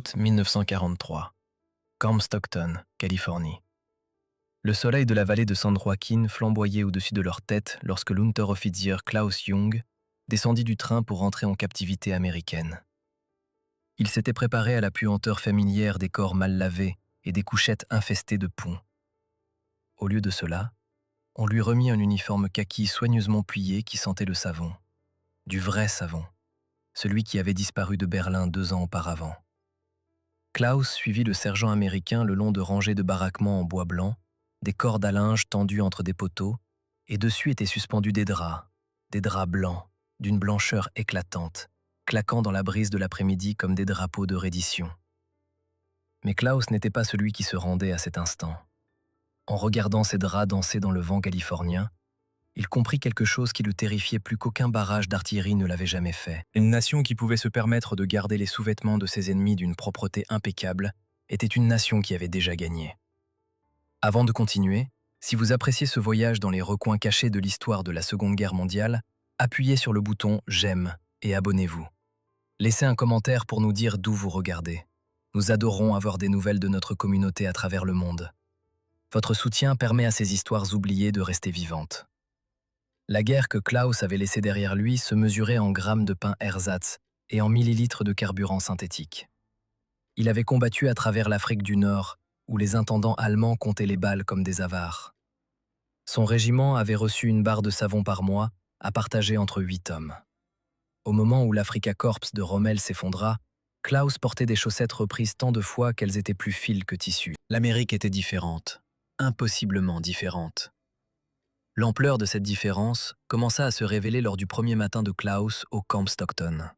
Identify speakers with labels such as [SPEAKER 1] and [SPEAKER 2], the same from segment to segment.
[SPEAKER 1] août 1943. Camp Stockton, Californie. Le soleil de la vallée de San Joaquin flamboyait au-dessus de leur tête lorsque l'Unteroffizier Klaus Jung descendit du train pour rentrer en captivité américaine. Il s'était préparé à la puanteur familière des corps mal lavés et des couchettes infestées de ponts. Au lieu de cela, on lui remit un uniforme kaki soigneusement plié qui sentait le savon. Du vrai savon, celui qui avait disparu de Berlin 2 ans auparavant. Klaus suivit le sergent américain le long de rangées de baraquements en bois blanc, des cordes à linge tendues entre des poteaux, et dessus étaient suspendus des draps blancs, d'une blancheur éclatante, claquant dans la brise de l'après-midi comme des drapeaux de reddition. Mais Klaus n'était pas celui qui se rendait à cet instant. En regardant ces draps danser dans le vent californien, il comprit quelque chose qui le terrifiait plus qu'aucun barrage d'artillerie ne l'avait jamais fait. Une nation qui pouvait se permettre de garder les sous-vêtements de ses ennemis d'une propreté impeccable était une nation qui avait déjà gagné. Avant de continuer, si vous appréciez ce voyage dans les recoins cachés de l'histoire de la Seconde Guerre mondiale, appuyez sur le bouton « J'aime » et abonnez-vous. Laissez un commentaire pour nous dire d'où vous regardez. Nous adorons avoir des nouvelles de notre communauté à travers le monde. Votre soutien permet à ces histoires oubliées de rester vivantes. La guerre que Klaus avait laissée derrière lui se mesurait en grammes de pain ersatz et en millilitres de carburant synthétique. Il avait combattu à travers l'Afrique du Nord, où les intendants allemands comptaient les balles comme des avares. Son régiment avait reçu une barre de savon par mois, à partager entre 8 hommes. Au moment où l'Afrika Korps de Rommel s'effondra, Klaus portait des chaussettes reprises tant de fois qu'elles étaient plus fines que tissu. L'Amérique était différente, impossiblement différente. L'ampleur de cette différence commença à se révéler lors du premier matin de Klaus au Camp Stockton.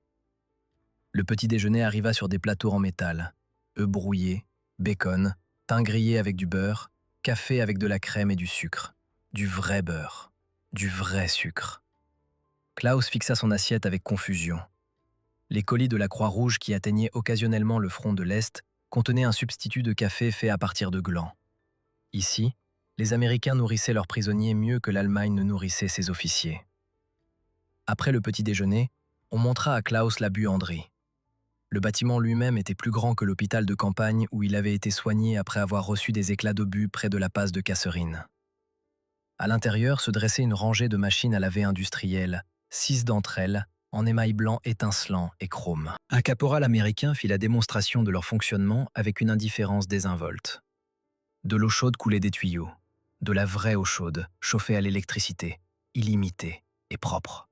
[SPEAKER 1] Le petit déjeuner arriva sur des plateaux en métal, œufs brouillés, bacon, pain grillé avec du beurre, café avec de la crème et du sucre. Du vrai beurre, du vrai sucre. Klaus fixa son assiette avec confusion. Les colis de la Croix-Rouge qui atteignaient occasionnellement le front de l'Est contenaient un substitut de café fait à partir de glands. Ici, les Américains nourrissaient leurs prisonniers mieux que l'Allemagne ne nourrissait ses officiers. Après le petit déjeuner, on montra à Klaus la buanderie. Le bâtiment lui-même était plus grand que l'hôpital de campagne où il avait été soigné après avoir reçu des éclats d'obus près de la passe de Kasserine. À l'intérieur se dressait une rangée de machines à laver industrielles, 6 d'entre elles en émail blanc étincelant et chrome. Un caporal américain fit la démonstration de leur fonctionnement avec une indifférence désinvolte. De l'eau chaude coulait des tuyaux. De la vraie eau chaude, chauffée à l'électricité, illimitée et propre.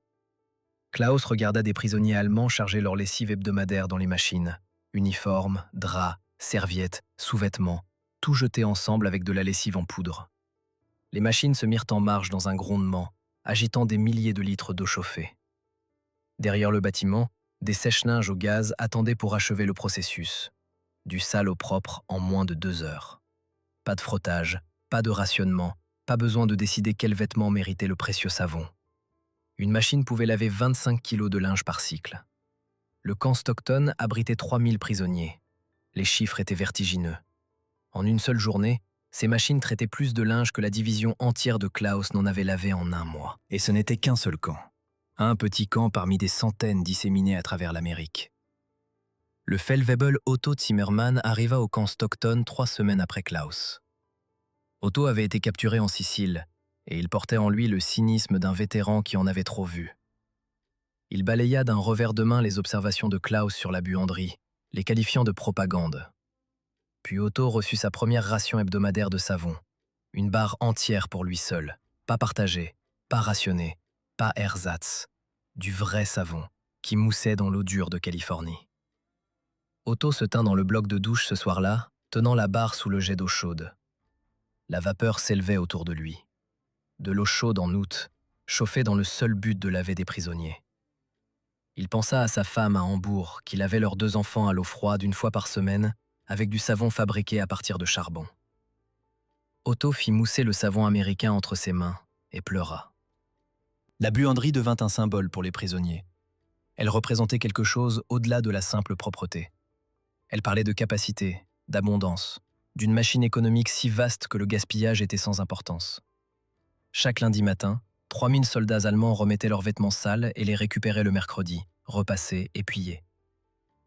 [SPEAKER 1] Klaus regarda des prisonniers allemands charger leur lessive hebdomadaire dans les machines. Uniformes, draps, serviettes, sous-vêtements, tout jeté ensemble avec de la lessive en poudre. Les machines se mirent en marche dans un grondement, agitant des milliers de litres d'eau chauffée. Derrière le bâtiment, des sèche-linges au gaz attendaient pour achever le processus. Du sale au propre en moins de 2 heures. Pas de frottage, pas de rationnement, pas besoin de décider quel vêtement méritait le précieux savon. Une machine pouvait laver 25 kilos de linge par cycle. Le camp Stockton abritait 3000 prisonniers. Les chiffres étaient vertigineux. En une seule journée, ces machines traitaient plus de linge que la division entière de Klaus n'en avait lavé en 1 mois. Et ce n'était qu'un seul camp. Un petit camp parmi des centaines disséminés à travers l'Amérique. Le Feldwebel Otto Zimmermann arriva au camp Stockton 3 semaines après Klaus. Otto avait été capturé en Sicile, et il portait en lui le cynisme d'un vétéran qui en avait trop vu. Il balaya d'un revers de main les observations de Klaus sur la buanderie, les qualifiant de propagande. Puis Otto reçut sa première ration hebdomadaire de savon, une barre entière pour lui seul, pas partagée, pas rationnée, pas ersatz, du vrai savon qui moussait dans l'eau dure de Californie. Otto se tint dans le bloc de douche ce soir-là, tenant la barre sous le jet d'eau chaude. La vapeur s'élevait autour de lui. De l'eau chaude en août, chauffée dans le seul but de laver des prisonniers. Il pensa à sa femme à Hambourg, qui lavait leurs 2 enfants à l'eau froide 1 fois par semaine, avec du savon fabriqué à partir de charbon. Otto fit mousser le savon américain entre ses mains et pleura. La buanderie devint un symbole pour les prisonniers. Elle représentait quelque chose au-delà de la simple propreté. Elle parlait de capacité, d'abondance, d'une machine économique si vaste que le gaspillage était sans importance. Chaque lundi matin, 3000 soldats allemands remettaient leurs vêtements sales et les récupéraient le mercredi, repassés et pliés.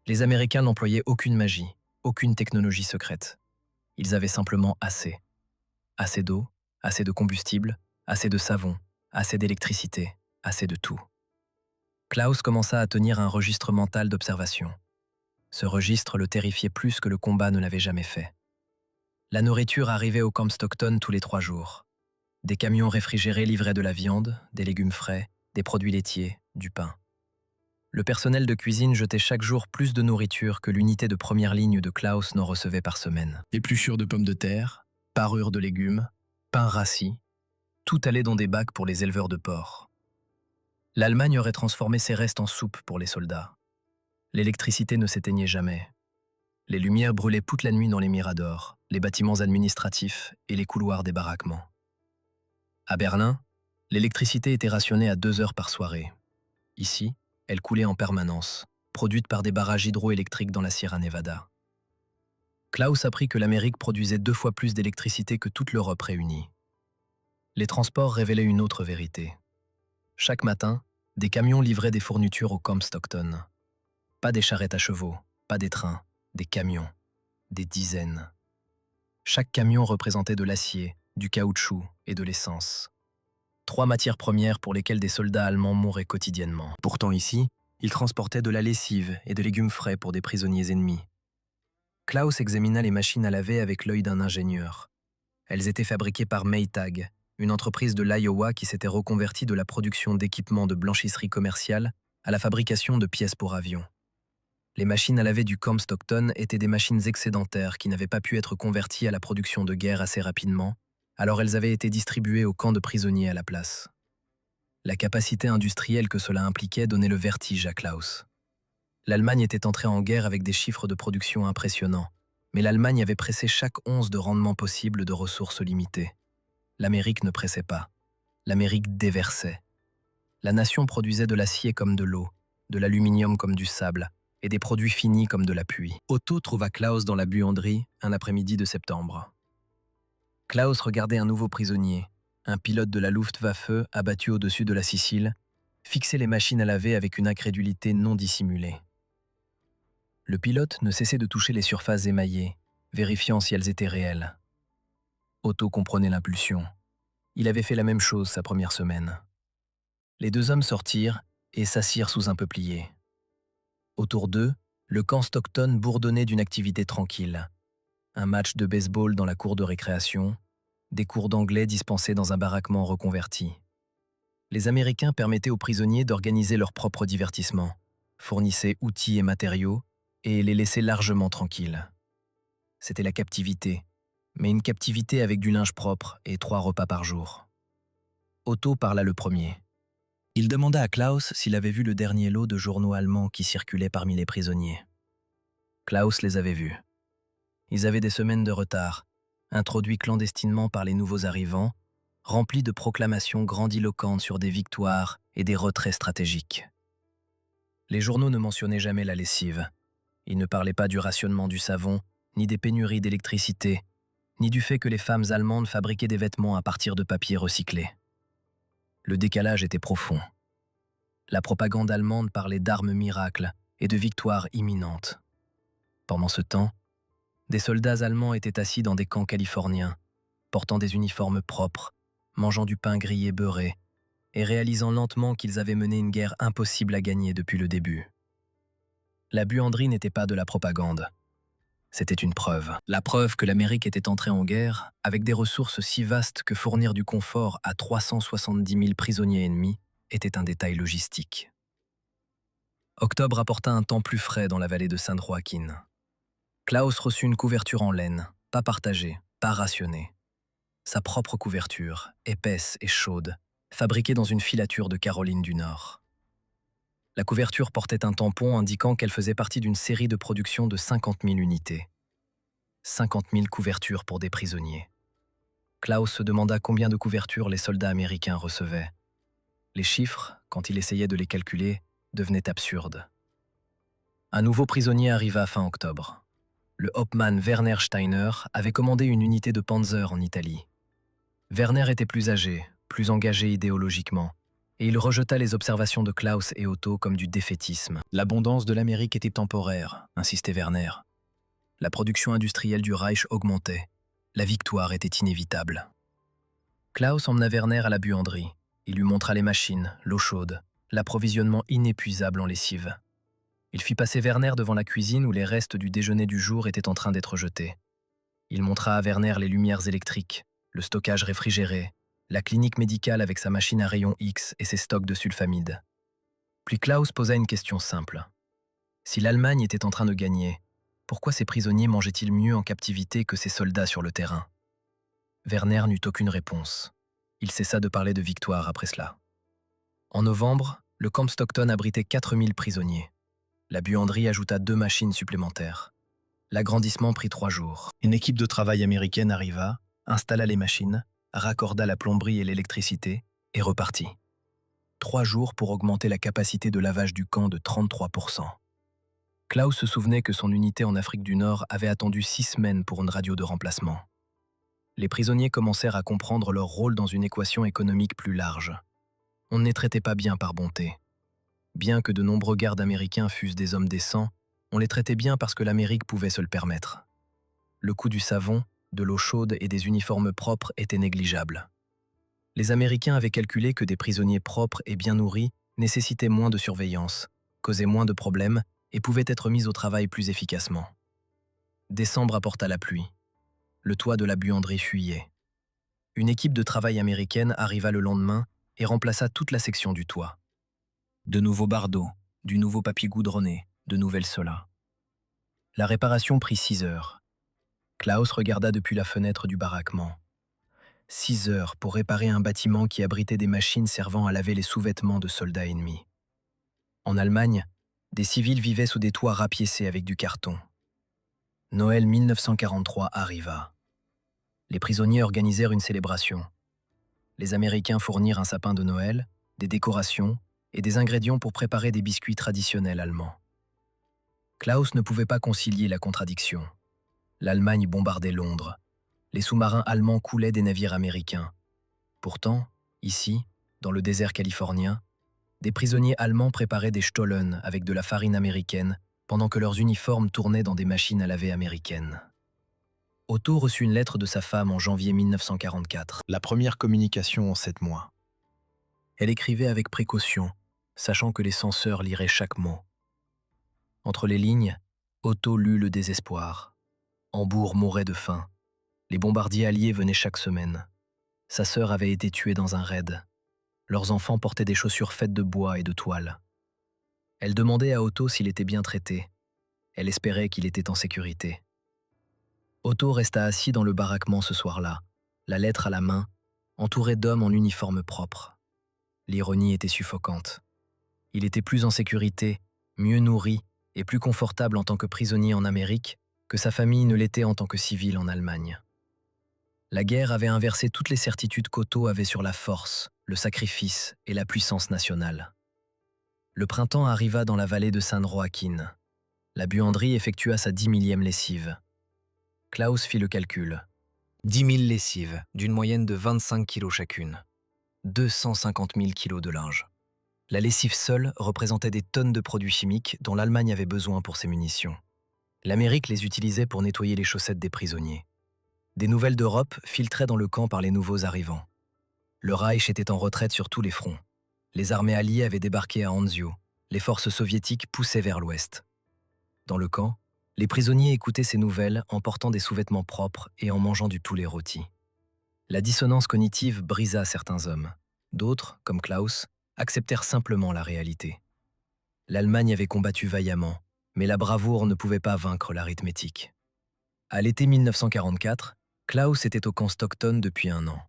[SPEAKER 1] Les Américains n'employaient aucune magie, Aucune technologie secrète. Ils avaient simplement assez. Assez d'eau, assez de combustible, assez de savon, assez d'électricité, assez de tout. Klaus commença à tenir un registre mental d'observation. Ce registre le terrifiait plus que le combat ne l'avait jamais fait. La nourriture arrivait au camp Stockton tous les 3 jours. Des camions réfrigérés livraient de la viande, des légumes frais, des produits laitiers, du pain. Le personnel de cuisine jetait chaque jour plus de nourriture que l'unité de première ligne de Klaus n'en recevait par semaine. Épluchures de pommes de terre, parures de légumes, pain rassis, tout allait dans des bacs pour les éleveurs de porcs. L'Allemagne aurait transformé ces restes en soupe pour les soldats. L'électricité ne s'éteignait jamais. Les lumières brûlaient toute la nuit dans les miradors, les bâtiments administratifs et les couloirs des baraquements. À Berlin, l'électricité était rationnée à 2 heures par soirée. Ici, elle coulait en permanence, produite par des barrages hydroélectriques dans la Sierra Nevada. Klaus apprit que l'Amérique produisait 2 fois plus d'électricité que toute l'Europe réunie. Les transports révélaient une autre vérité. Chaque matin, des camions livraient des fournitures au camp Stockton. Pas des charrettes à chevaux, pas des trains, des camions, des dizaines. Chaque camion représentait de l'acier, du caoutchouc et de l'essence. 3 matières premières pour lesquelles des soldats allemands mouraient quotidiennement. Pourtant ici, ils transportaient de la lessive et de légumes frais pour des prisonniers ennemis. Klaus examina les machines à laver avec l'œil d'un ingénieur. Elles étaient fabriquées par Maytag, une entreprise de l'Iowa qui s'était reconvertie de la production d'équipements de blanchisserie commerciale à la fabrication de pièces pour avions. Les machines à laver du camp Stockton étaient des machines excédentaires qui n'avaient pas pu être converties à la production de guerre assez rapidement, alors elles avaient été distribuées au camp de prisonniers à la place. La capacité industrielle que cela impliquait donnait le vertige à Klaus. L'Allemagne était entrée en guerre avec des chiffres de production impressionnants, mais l'Allemagne avait pressé chaque once de rendement possible de ressources limitées. L'Amérique ne pressait pas. L'Amérique déversait. La nation produisait de l'acier comme de l'eau, de l'aluminium comme du sable, et des produits finis comme de la pluie. Otto trouva Klaus dans la buanderie un après-midi de septembre. Klaus regardait un nouveau prisonnier, un pilote de la Luftwaffe abattu au-dessus de la Sicile, fixer les machines à laver avec une incrédulité non dissimulée. Le pilote ne cessait de toucher les surfaces émaillées, vérifiant si elles étaient réelles. Otto comprenait l'impulsion. Il avait fait la même chose sa première semaine. Les 2 hommes sortirent et s'assirent sous un peuplier. Autour d'eux, le camp Stockton bourdonnait d'une activité tranquille. Un match de baseball dans la cour de récréation, des cours d'anglais dispensés dans un baraquement reconverti. Les Américains permettaient aux prisonniers d'organiser leur propre divertissement, fournissaient outils et matériaux et les laissaient largement tranquilles. C'était la captivité, mais une captivité avec du linge propre et 3 repas par jour. Otto parla le premier. Il demanda à Klaus s'il avait vu le dernier lot de journaux allemands qui circulaient parmi les prisonniers. Klaus les avait vus. Ils avaient des semaines de retard, introduits clandestinement par les nouveaux arrivants, remplis de proclamations grandiloquentes sur des victoires et des retraits stratégiques. Les journaux ne mentionnaient jamais la lessive. Ils ne parlaient pas du rationnement du savon, ni des pénuries d'électricité, ni du fait que les femmes allemandes fabriquaient des vêtements à partir de papier recyclé. Le décalage était profond. La propagande allemande parlait d'armes miracles et de victoires imminentes. Pendant ce temps, des soldats allemands étaient assis dans des camps californiens, portant des uniformes propres, mangeant du pain grillé beurré et réalisant lentement qu'ils avaient mené une guerre impossible à gagner depuis le début. La buanderie n'était pas de la propagande. C'était une preuve. La preuve que l'Amérique était entrée en guerre avec des ressources si vastes que fournir du confort à 370 000 prisonniers ennemis était un détail logistique. Octobre apporta un temps plus frais dans la vallée de San Joaquin. Klaus reçut une couverture en laine, pas partagée, pas rationnée. Sa propre couverture, épaisse et chaude, fabriquée dans une filature de Caroline du Nord. La couverture portait un tampon indiquant qu'elle faisait partie d'une série de production de 50 000 unités. 50 000 couvertures pour des prisonniers. Klaus se demanda combien de couvertures les soldats américains recevaient. Les chiffres, quand il essayait de les calculer, devenaient absurdes. Un nouveau prisonnier arriva fin octobre. Le Hauptmann Werner Steiner avait commandé une unité de Panzer en Italie. Werner était plus âgé, plus engagé idéologiquement, et il rejeta les observations de Klaus et Otto comme du défaitisme. L'abondance de l'Amérique était temporaire, insistait Werner. La production industrielle du Reich augmentait. La victoire était inévitable. Klaus emmena Werner à la buanderie. Il lui montra les machines, l'eau chaude, l'approvisionnement inépuisable en lessive. Il fit passer Werner devant la cuisine où les restes du déjeuner du jour étaient en train d'être jetés. Il montra à Werner les lumières électriques, le stockage réfrigéré, la clinique médicale avec sa machine à rayon X et ses stocks de sulfamide. Puis Klaus posa une question simple. Si l'Allemagne était en train de gagner, pourquoi ces prisonniers mangeaient-ils mieux en captivité que ces soldats sur le terrain? Werner n'eut aucune réponse. Il cessa de parler de victoire après cela. En novembre, le camp Stockton abritait 4000 prisonniers. La buanderie ajouta 2 machines supplémentaires. L'agrandissement prit 3 jours. Une équipe de travail américaine arriva, installa les machines, raccorda la plomberie et l'électricité et repartit. 3 jours pour augmenter la capacité de lavage du camp de 33%. Klaus se souvenait que son unité en Afrique du Nord avait attendu 6 semaines pour une radio de remplacement. Les prisonniers commencèrent à comprendre leur rôle dans une équation économique plus large. On ne les traitait pas bien par bonté. Bien que de nombreux gardes américains fussent des hommes décents, on les traitait bien parce que l'Amérique pouvait se le permettre. Le coût du savon, de l'eau chaude et des uniformes propres était négligeable. Les Américains avaient calculé que des prisonniers propres et bien nourris nécessitaient moins de surveillance, causaient moins de problèmes et pouvaient être mis au travail plus efficacement. Décembre apporta la pluie. Le toit de la buanderie fuyait. Une équipe de travail américaine arriva le lendemain et remplaça toute la section du toit. De nouveaux bardeaux, du nouveau papier goudronné, de nouvelles solas. La réparation prit 6 heures. Klaus regarda depuis la fenêtre du baraquement. 6 heures pour réparer un bâtiment qui abritait des machines servant à laver les sous-vêtements de soldats ennemis. En Allemagne, des civils vivaient sous des toits rapiécés avec du carton. Noël 1943 arriva. Les prisonniers organisèrent une célébration. Les Américains fournirent un sapin de Noël, des décorations et des ingrédients pour préparer des biscuits traditionnels allemands. Klaus ne pouvait pas concilier la contradiction. L'Allemagne bombardait Londres. Les sous-marins allemands coulaient des navires américains. Pourtant, ici, dans le désert californien, des prisonniers allemands préparaient des Stollen avec de la farine américaine pendant que leurs uniformes tournaient dans des machines à laver américaines. Otto reçut une lettre de sa femme en janvier 1944, la première communication en 7 mois. Elle écrivait avec précaution, sachant que les censeurs liraient chaque mot. Entre les lignes, Otto lut le désespoir. Hambourg mourait de faim. Les bombardiers alliés venaient chaque semaine. Sa sœur avait été tuée dans un raid. Leurs enfants portaient des chaussures faites de bois et de toile. Elle demandait à Otto s'il était bien traité. Elle espérait qu'il était en sécurité. Otto resta assis dans le baraquement ce soir-là, la lettre à la main, entouré d'hommes en uniforme propre. L'ironie était suffocante. Il était plus en sécurité, mieux nourri et plus confortable en tant que prisonnier en Amérique que sa famille ne l'était en tant que civil en Allemagne. La guerre avait inversé toutes les certitudes qu'Otto avait sur la force, le sacrifice et la puissance nationale. Le printemps arriva dans la vallée de Saint-Joachim. La buanderie effectua sa 10 000e lessive. Klaus fit le calcul. 10 000 lessives, d'une moyenne de 25 kilos chacune. 250 000 kilos de linge. La lessive seule représentait des tonnes de produits chimiques dont l'Allemagne avait besoin pour ses munitions. L'Amérique les utilisait pour nettoyer les chaussettes des prisonniers. Des nouvelles d'Europe filtraient dans le camp par les nouveaux arrivants. Le Reich était en retraite sur tous les fronts. Les armées alliées avaient débarqué à Anzio. Les forces soviétiques poussaient vers l'ouest. Dans le camp, les prisonniers écoutaient ces nouvelles en portant des sous-vêtements propres et en mangeant du poulet rôti. La dissonance cognitive brisa certains hommes. D'autres, comme Klaus, acceptèrent simplement la réalité. L'Allemagne avait combattu vaillamment, mais la bravoure ne pouvait pas vaincre l'arithmétique. À l'été 1944, Klaus était au camp Stockton depuis 1 an.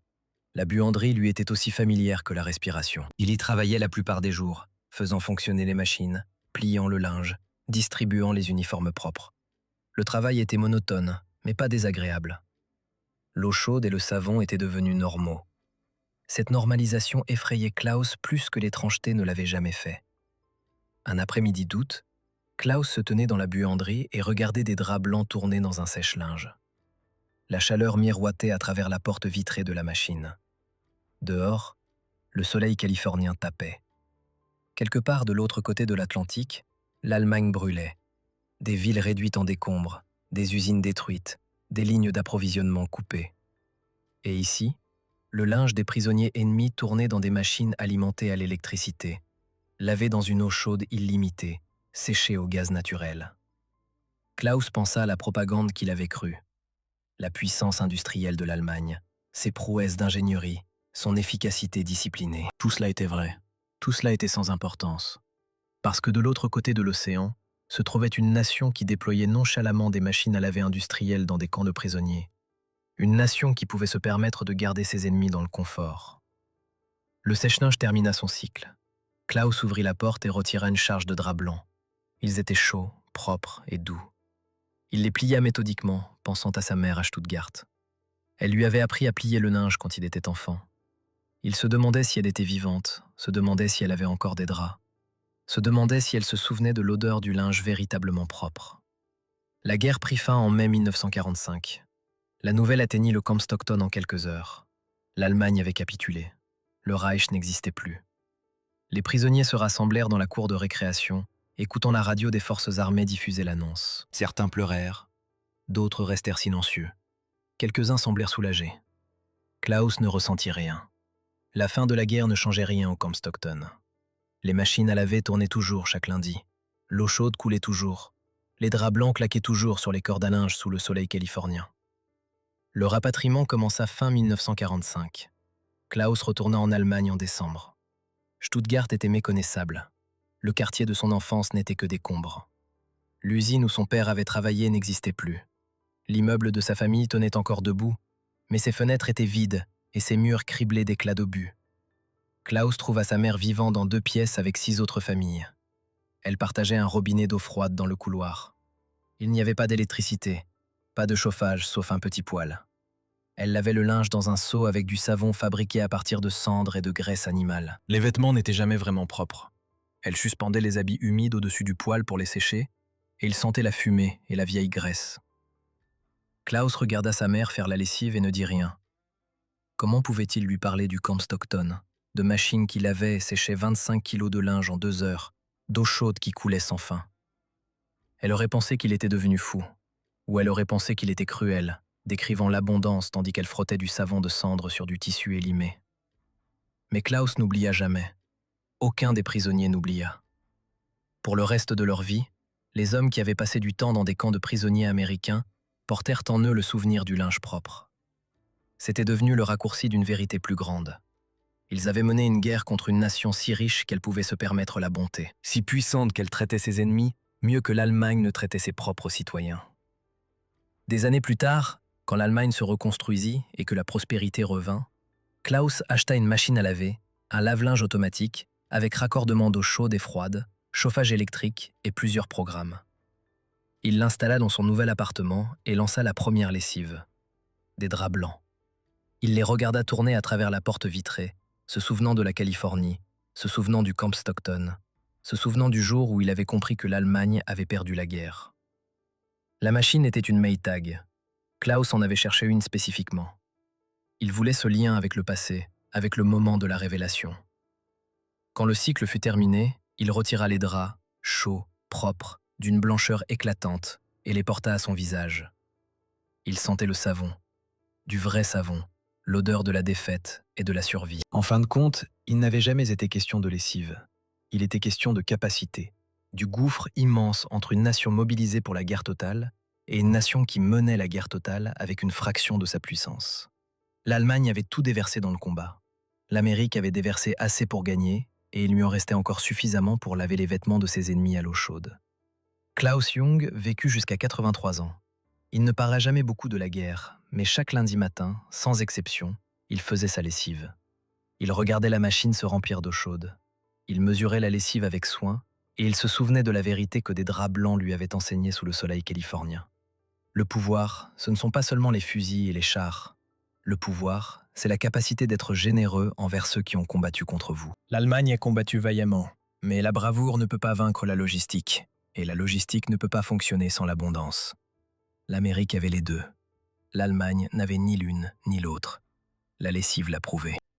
[SPEAKER 1] La buanderie lui était aussi familière que la respiration. Il y travaillait la plupart des jours, faisant fonctionner les machines, pliant le linge, distribuant les uniformes propres. Le travail était monotone, mais pas désagréable. L'eau chaude et le savon étaient devenus normaux. Cette normalisation effrayait Klaus plus que l'étrangeté ne l'avait jamais fait. Un après-midi d'août, Klaus se tenait dans la buanderie et regardait des draps blancs tournés dans un sèche-linge. La chaleur miroitait à travers la porte vitrée de la machine. Dehors, le soleil californien tapait. Quelque part de l'autre côté de l'Atlantique, l'Allemagne brûlait. Des villes réduites en décombres, des usines détruites, des lignes d'approvisionnement coupées. Et ici, le linge des prisonniers ennemis tournait dans des machines alimentées à l'électricité, lavé dans une eau chaude illimitée, séché au gaz naturel. Klaus pensa à la propagande qu'il avait crue. La puissance industrielle de l'Allemagne, ses prouesses d'ingénierie, son efficacité disciplinée. Tout cela était vrai. Tout cela était sans importance. Parce que de l'autre côté de l'océan, se trouvait une nation qui déployait nonchalamment des machines à laver industrielles dans des camps de prisonniers. Une nation qui pouvait se permettre de garder ses ennemis dans le confort. Le sèche-linge termina son cycle. Klaus ouvrit la porte et retira une charge de draps blancs. Ils étaient chauds, propres et doux. Il les plia méthodiquement, pensant à sa mère à Stuttgart. Elle lui avait appris à plier le linge quand il était enfant. Il se demandait si elle était vivante, se demandait si elle avait encore des draps, se demandait si elle se souvenait de l'odeur du linge véritablement propre. La guerre prit fin en mai 1945. La nouvelle atteignit le camp Stockton en quelques heures. L'Allemagne avait capitulé. Le Reich n'existait plus. Les prisonniers se rassemblèrent dans la cour de récréation, écoutant la radio des forces armées diffuser l'annonce. Certains pleurèrent, d'autres restèrent silencieux. Quelques-uns semblèrent soulagés. Klaus ne ressentit rien. La fin de la guerre ne changeait rien au camp Stockton. Les machines à laver tournaient toujours chaque lundi. L'eau chaude coulait toujours. Les draps blancs claquaient toujours sur les cordes à linge sous le soleil californien. Le rapatriement commença fin 1945. Klaus retourna en Allemagne en décembre. Stuttgart était méconnaissable. Le quartier de son enfance n'était que décombres. L'usine où son père avait travaillé n'existait plus. L'immeuble de sa famille tenait encore debout, mais ses fenêtres étaient vides et ses murs criblés d'éclats d'obus. Klaus trouva sa mère vivant dans 2 pièces avec 6 autres familles. Elle partageait un robinet d'eau froide dans le couloir. Il n'y avait pas d'électricité, pas de chauffage sauf un petit poêle. Elle lavait le linge dans un seau avec du savon fabriqué à partir de cendres et de graisse animale. Les vêtements n'étaient jamais vraiment propres. Elle suspendait les habits humides au-dessus du poêle pour les sécher, et il sentait la fumée et la vieille graisse. Klaus regarda sa mère faire la lessive et ne dit rien. Comment pouvait-il lui parler du camp Stockton, de machines qui lavaient et séchaient 25 kilos de linge en 2 heures, d'eau chaude qui coulait sans fin? Elle aurait pensé qu'il était devenu fou, ou elle aurait pensé qu'il était cruel, décrivant l'abondance tandis qu'elle frottait du savon de cendre sur du tissu élimé. Mais Klaus n'oublia jamais. Aucun des prisonniers n'oublia. Pour le reste de leur vie, les hommes qui avaient passé du temps dans des camps de prisonniers américains portèrent en eux le souvenir du linge propre. C'était devenu le raccourci d'une vérité plus grande. Ils avaient mené une guerre contre une nation si riche qu'elle pouvait se permettre la bonté, si puissante qu'elle traitait ses ennemis mieux que l'Allemagne ne traitait ses propres citoyens. Des années plus tard, quand l'Allemagne se reconstruisit et que la prospérité revint, Klaus acheta une machine à laver, un lave-linge automatique, avec raccordement d'eau chaude et froide, chauffage électrique et plusieurs programmes. Il l'installa dans son nouvel appartement et lança la première lessive. Des draps blancs. Il les regarda tourner à travers la porte vitrée, se souvenant de la Californie, se souvenant du camp Stockton, se souvenant du jour où il avait compris que l'Allemagne avait perdu la guerre. La machine était une Maytag. Klaus en avait cherché une spécifiquement. Il voulait ce lien avec le passé, avec le moment de la révélation. Quand le cycle fut terminé, il retira les draps, chauds, propres, d'une blancheur éclatante, et les porta à son visage. Il sentait le savon, du vrai savon, l'odeur de la défaite et de la survie. En fin de compte, il n'avait jamais été question de lessive. Il était question de capacité, du gouffre immense entre une nation mobilisée pour la guerre totale et une nation qui menait la guerre totale avec une fraction de sa puissance. L'Allemagne avait tout déversé dans le combat. L'Amérique avait déversé assez pour gagner, et il lui en restait encore suffisamment pour laver les vêtements de ses ennemis à l'eau chaude. Klaus Jung vécut jusqu'à 83 ans. Il ne parla jamais beaucoup de la guerre, mais chaque lundi matin, sans exception, il faisait sa lessive. Il regardait la machine se remplir d'eau chaude. Il mesurait la lessive avec soin, et il se souvenait de la vérité que des draps blancs lui avaient enseignée sous le soleil californien. Le pouvoir, ce ne sont pas seulement les fusils et les chars. Le pouvoir, c'est la capacité d'être généreux envers ceux qui ont combattu contre vous. L'Allemagne a combattu vaillamment, mais la bravoure ne peut pas vaincre la logistique, et la logistique ne peut pas fonctionner sans l'abondance. L'Amérique avait les deux. L'Allemagne n'avait ni l'une ni l'autre. La lessive l'a prouvé.